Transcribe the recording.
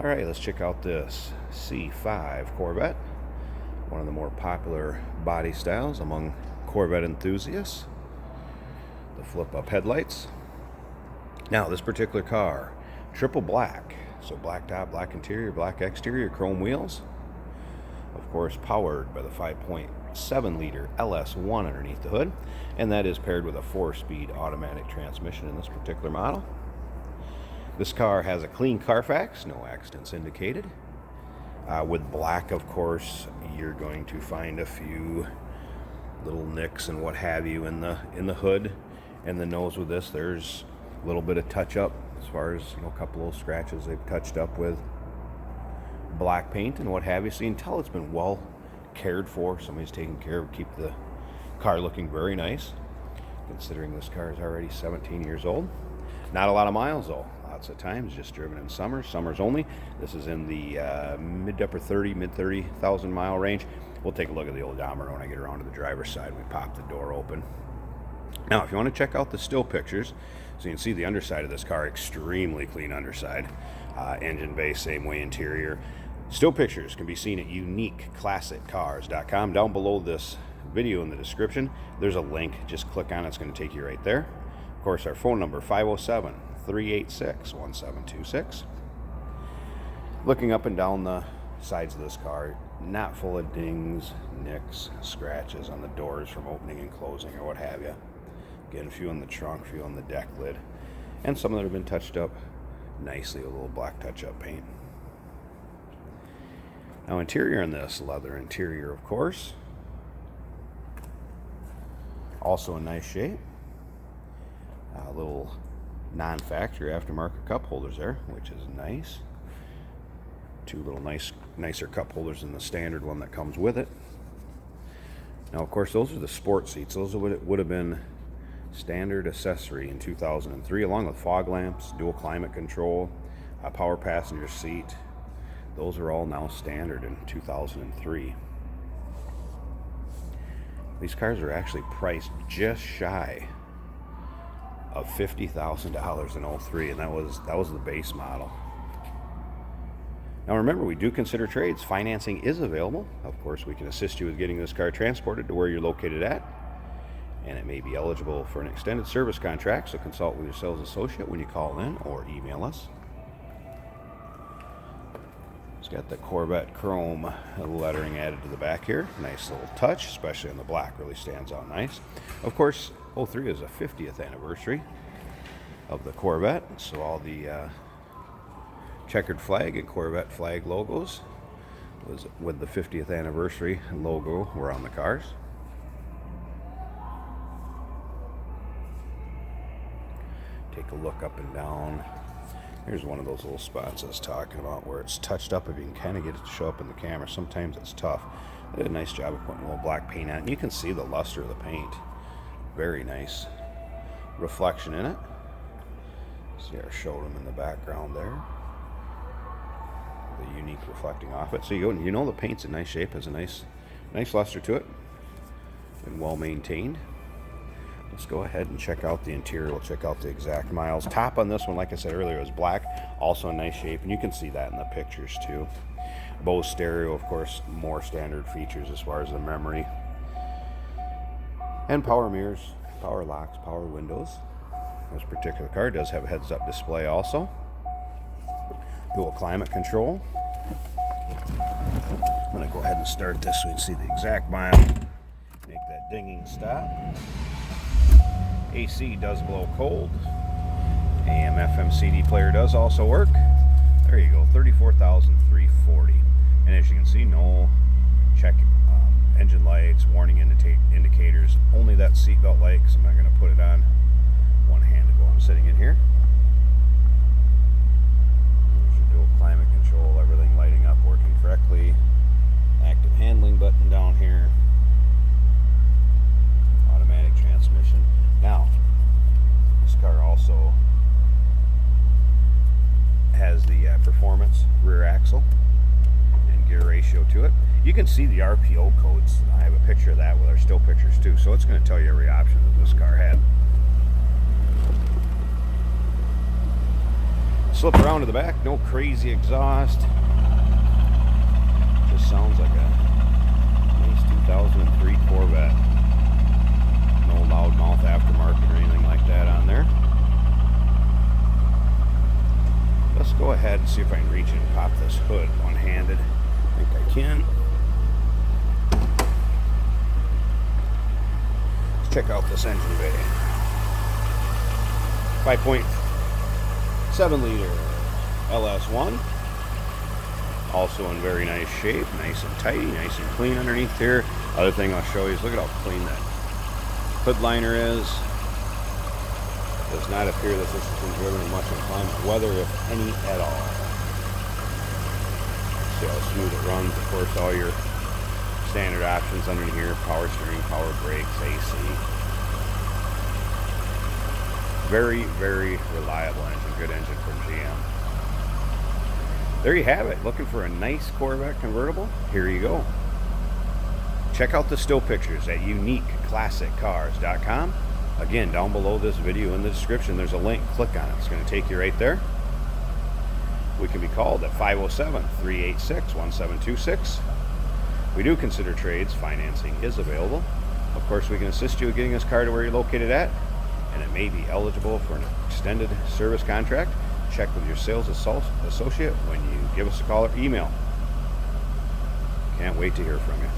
Alright, let's check out this C5 Corvette, one of the more popular body styles among Corvette enthusiasts. The flip-up headlights. Now, this particular car, triple black, so black top, black interior, black exterior, chrome wheels. Of course, powered by the 5.7-liter LS1 underneath the hood, and that is paired with a 4-speed automatic transmission in this particular model. This car has a clean Carfax, no accidents indicated. With black, of course, you're going to find a few little nicks and what have you in the hood and the nose. With this, there's a little bit of touch-up as far as, a couple of scratches they've touched up with black paint and what have you. So you can tell it's been well cared for. Somebody's taking care of, keep the car looking very nice, considering this car is already 17 years old. Not a lot of miles though. Lots of times, just driven in summers only. This is in the mid 30,000 mile range. We'll take a look at the odometer when I get around to the driver's side. We pop the door open. Now, if you want to check out the still pictures, so you can see the underside of this car, extremely clean underside. Engine bay, same way interior. Still pictures can be seen at uniqueclassiccars.com. Down below this video in the description, there's a link. Just click on it. It's going to take you right there. Of course, our phone number, 507-386-1726. Looking up and down the sides of this car, not full of dings, nicks, scratches on the doors from opening and closing or what have you. Again, a few on the trunk, a few on the deck lid, and some that have been touched up nicely with a little black touch-up paint. Now, interior in this, leather interior, of course. Also in nice shape. A little non-factory aftermarket cup holders there, which is nice. Two little nicer cup holders than the standard one that comes with it. Now, of course, those are the sport seats. Those would have been standard accessory in 2003, along with fog lamps, dual climate control, power passenger seat. Those are all now standard in 2003. These cars are actually priced just shy of $50,000 in 03, and that was the base model. Now remember, we do consider trades. Financing is available. Of course, we can assist you with getting this car transported to where you're located at, and it may be eligible for an extended service contract, so consult with your sales associate when you call in or email us. It's got the Corvette chrome lettering added to the back here. Nice little touch, especially on the black, really stands out nice. Of course, 03 is a 50th anniversary of the Corvette, so all the checkered flag and Corvette flag logos was with the 50th anniversary logo were on the cars. Take a look up and down. Here's one of those little spots I was talking about where it's touched up. If you can kind of get it to show up in the camera, sometimes it's tough. They did a nice job of putting a little black paint on it, and you can see the luster of the paint. Very nice reflection in it. See our showroom in the background there. The unique reflecting off it. So you know the paint's in nice shape, has a nice luster to it, and well maintained. Let's go ahead and check out the interior. We'll check out the exact miles. Top on this one, like I said earlier, is black, also in nice shape, and you can see that in the pictures too. Bose stereo, of course, more standard features as far as the memory. And power mirrors, power locks, power windows. This particular car does have a heads-up display also. Dual climate control. I'm going to go ahead and start this so you can see the exact mile. Make that dinging stop. AC does blow cold. AM FM CD player does also work. There you go, 34,340. And as you can see, no check engine lights, warning indicators, only that seatbelt light, because I'm not going to put it on one-handed while I'm sitting in here. There's your dual climate control, everything lighting up, working correctly. Active handling button down here. Automatic transmission. Now, this car also has the performance rear axle and gear ratio to it. You can see the RPO codes. I have a picture of that with our still pictures too, so it's going to tell you every option that this car had. Slip around to the back, no crazy exhaust. Just sounds like a nice 2003 Corvette. No loudmouth aftermarket or anything like that on there. Let's go ahead and see if I can reach and pop this hood one-handed. I think I can. Let's check out this engine bay. 5.7 liter LS1. Also in very nice shape, nice and tidy, nice and clean underneath here. Other thing I'll show you is look at how clean that hood liner is. Does not appear that this has been driven in much inclement weather, if any at all. See how smooth it runs. Of course, all your standard options under here: power steering, power brakes, AC. Very, very reliable engine. Good engine from GM. There you have it. Looking for a nice Corvette convertible? Here you go. Check out the still pictures at uniqueclassiccars.com. Again, down below this video in the description, there's a link. Click on it. It's going to take you right there. We can be called at 507-386-1726. We do consider trades. Financing is available. Of course, we can assist you in getting this car to where you're located at, and it may be eligible for an extended service contract. Check with your sales associate when you give us a call or email. Can't wait to hear from you.